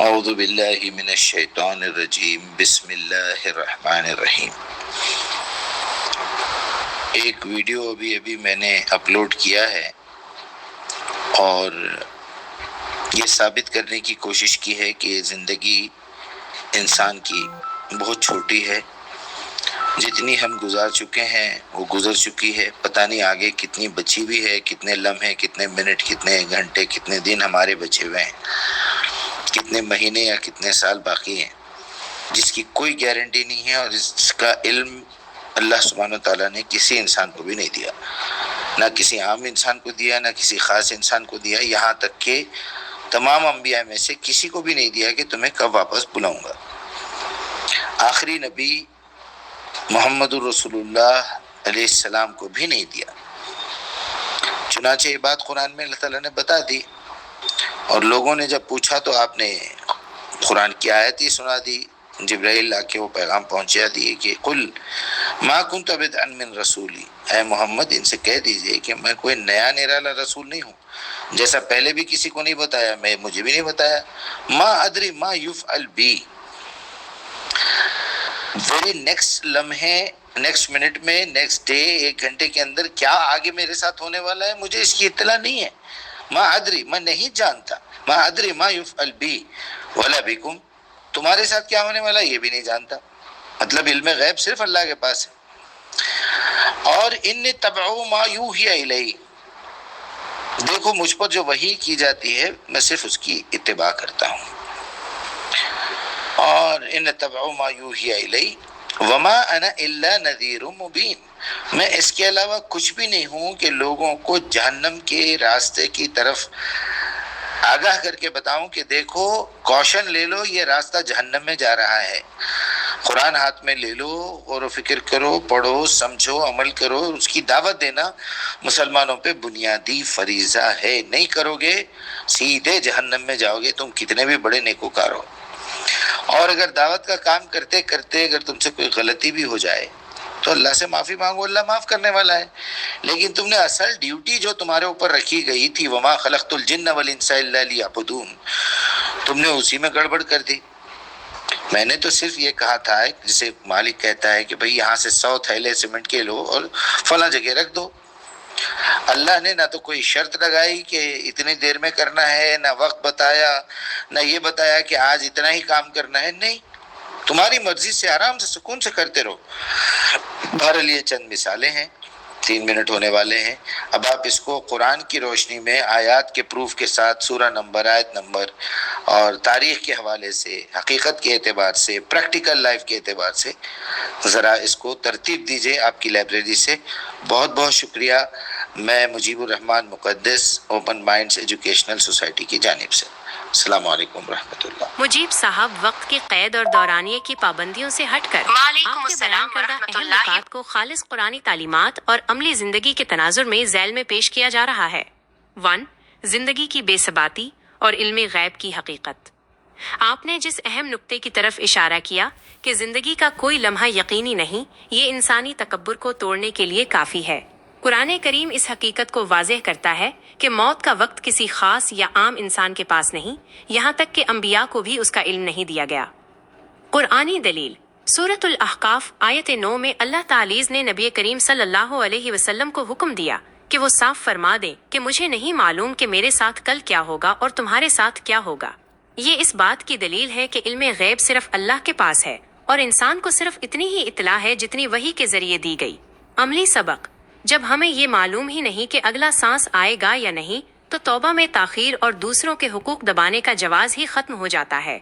اعوذ باللہ من الشیطان الرجیم بسم اللہ الرحمن الرحیم۔ ایک ویڈیو ابھی میں نے اپلوڈ کیا ہے اور یہ ثابت کرنے کی کوشش کی ہے کہ زندگی انسان کی بہت چھوٹی ہے، جتنی ہم گزار چکے ہیں وہ گزر چکی ہے، پتہ نہیں آگے کتنی بچی بھی ہے، کتنے لمحے، کتنے منٹ، کتنے گھنٹے، کتنے دن ہمارے بچے ہوئے ہیں، کتنے مہینے یا کتنے سال باقی ہیں، جس کی کوئی گارنٹی نہیں ہے، اور اس کا علم اللہ سبحانہ وتعالیٰ نے کسی انسان کو بھی نہیں دیا، نہ کسی عام انسان کو دیا، نہ کسی خاص انسان کو دیا، یہاں تک کہ تمام انبیاء میں سے کسی کو بھی نہیں دیا کہ تمہیں کب واپس بلاؤں گا۔ آخری نبی محمد الرسول اللہ علیہ السلام کو بھی نہیں دیا، چنانچہ یہ بات قرآن میں اللہ تعالیٰ نے بتا دی، اور لوگوں نے جب پوچھا تو آپ نے قرآن کی آیت ہی سنا دی، جبرائیل لا کے وہ پیغام پہنچا دیے کہ قل ما کنت بدعا من رسولی، اے محمد ان سے کہہ دیجئے کہ میں کوئی نیا نرالا رسول نہیں ہوں، جیسا پہلے بھی کسی کو نہیں بتایا، مجھے بھی نہیں بتایا، ما ادری ما یفعل بی، ویری نیکسٹ لمحے، نیکسٹ منٹ میں، نیکسٹ ڈے، ایک گھنٹے کے اندر کیا آگے میرے ساتھ ہونے والا ہے مجھے اس کی اطلاع نہیں ہے، ما ادری، میں نہیں جانتا، ما ادری ما یفعل بی ولا بکم، تمہارے ساتھ کیا ہونے والا ہے یہ بھی نہیں جانتا، مطلب علم غیب صرف اللہ کے پاس ہے۔ اور ان تبعوا ما یوحی الی، دیکھو مجھ پر جو وحی کی جاتی ہے میں صرف اس کی اتباع کرتا ہوں، اور ان تبعوا ما یوحی الی وما انا الا نذیر مبین، میں اس کے علاوہ کچھ بھی نہیں ہوں کہ لوگوں کو جہنم کے راستے کی طرف آگاہ کر کے بتاؤں کہ دیکھو کوشن لے لو، یہ راستہ جہنم میں جا رہا ہے، قرآن ہاتھ میں لے لو، غور و فکر کرو، پڑھو، سمجھو، عمل کرو، اس کی دعوت دینا مسلمانوں پہ بنیادی فریضہ ہے، نہیں کرو گے سیدھے جہنم میں جاؤ گے، تم کتنے بھی بڑے نیکوکار ہو۔ اور اگر دعوت کا کام کرتے کرتے اگر تم سے کوئی غلطی بھی ہو جائے تو اللہ سے معافی مانگو، اللہ معاف کرنے والا ہے، لیکن تم نے اصل ڈیوٹی جو تمہارے اوپر رکھی گئی تھی وما خلقت الجن والانس الا لیعبدون، تم نے اسی میں گڑبڑ کر دی۔ میں نے تو صرف یہ کہا تھا، جسے مالک کہتا ہے کہ بھئی یہاں سے 100 تھیلے سیمنٹ کے لو اور فلاں جگہ رکھ دو، اللہ نے نہ تو کوئی شرط لگائی کہ اتنی دیر میں کرنا ہے، نہ وقت بتایا، نہ یہ بتایا کہ آج اتنا ہی کام کرنا ہے، نہیں، تمہاری مرضی سے آرام سے سکون سے کرتے رہو۔ بہرحال یہ چند مثالیں ہیں، 3 منٹ ہونے والے ہیں، اب آپ اس کو قرآن کی روشنی میں آیات کے پروف کے ساتھ سورہ نمبر، آیت نمبر اور تاریخ کے حوالے سے، حقیقت کے اعتبار سے، پریکٹیکل لائف کے اعتبار سے ذرا اس کو ترتیب دیجئے آپ کی لائبریری سے۔ بہت بہت شکریہ، میں مجیب الرحمن مقدس، اوپن مائنڈز ایجوکیشنل سوسائٹی کی جانب سے۔ السلام علیکم ورحمۃ اللہ۔ مجیب صاحب وقت کی قید اور دورانیے کی پابندیوں سے ہٹ کر وعلیکم آپ کے السلام بیان کردہ ورحمۃ اہم اللہ۔ نکات کو خالص قرآنی تعلیمات اور عملی زندگی کے تناظر میں ذیل میں پیش کیا جا رہا ہے۔ 1، زندگی کی بے ثباتی اور علم غیب کی حقیقت۔ آپ نے جس اہم نکتے کی طرف اشارہ کیا کہ زندگی کا کوئی لمحہ یقینی نہیں، یہ انسانی تکبر کو توڑنے کے لیے کافی ہے۔ قرآن کریم اس حقیقت کو واضح کرتا ہے کہ موت کا وقت کسی خاص یا عام انسان کے پاس نہیں، یہاں تک کہ انبیاء کو بھی اس کا علم نہیں دیا گیا۔ قرآنی دلیل، سورۃ الاحقاف آیت 9 میں اللہ تعالیٰ نے نبی کریم صلی اللہ علیہ وسلم کو حکم دیا کہ وہ صاف فرما دیں کہ مجھے نہیں معلوم کہ میرے ساتھ کل کیا ہوگا اور تمہارے ساتھ کیا ہوگا۔ یہ اس بات کی دلیل ہے کہ علم غیب صرف اللہ کے پاس ہے، اور انسان کو صرف اتنی ہی اطلاع ہے جتنی وحی کے ذریعے دی گئی۔ عملی سبق، جب ہمیں یہ معلوم ہی نہیں کہ اگلا سانس آئے گا یا نہیں، تو توبہ میں تاخیر اور دوسروں کے حقوق دبانے کا جواز ہی ختم ہو جاتا ہے۔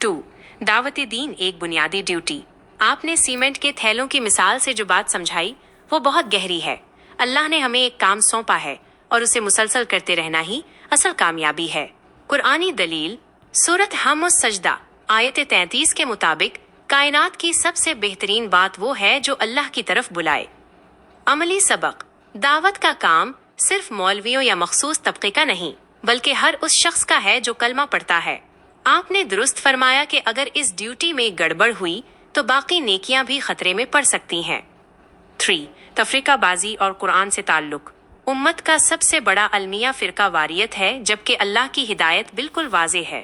2، دعوت دین ایک بنیادی ڈیوٹی۔ آپ نے سیمنٹ کے تھیلوں کی مثال سے جو بات سمجھائی وہ بہت گہری ہے۔ اللہ نے ہمیں ایک کام سونپا ہے اور اسے مسلسل کرتے رہنا ہی اصل کامیابی ہے۔ قرآنی دلیل، سورۃ حم السجدہ آیت 33 کے مطابق کائنات کی سب سے بہترین بات وہ ہے جو اللہ کی طرف بلائے۔ عملی سبق، دعوت کا کام صرف مولویوں یا مخصوص طبقے کا نہیں بلکہ ہر اس شخص کا ہے جو کلمہ پڑھتا ہے۔ آپ نے درست فرمایا کہ اگر اس ڈیوٹی میں گڑبڑ ہوئی تو باقی نیکیاں بھی خطرے میں پڑ سکتی ہیں۔ 3، تفرقہ بازی اور قرآن سے تعلق۔ امت کا سب سے بڑا المیہ فرقہ واریت ہے، جبکہ اللہ کی ہدایت بالکل واضح ہے۔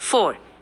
4.